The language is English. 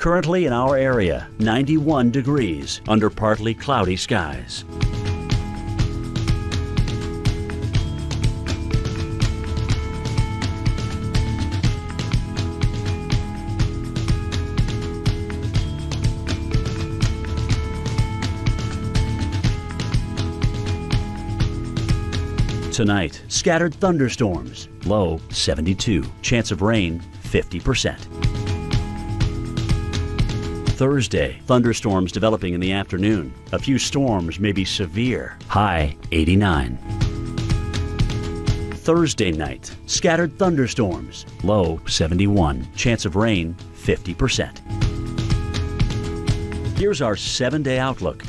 Currently in our area, 91 degrees under partly cloudy skies. Tonight, scattered thunderstorms, low 72, chance of rain 50%. Thursday, thunderstorms developing in the afternoon. A few storms may be severe, high 89. Thursday night, scattered thunderstorms, low 71, chance of rain 50%. Here's our 7-day outlook.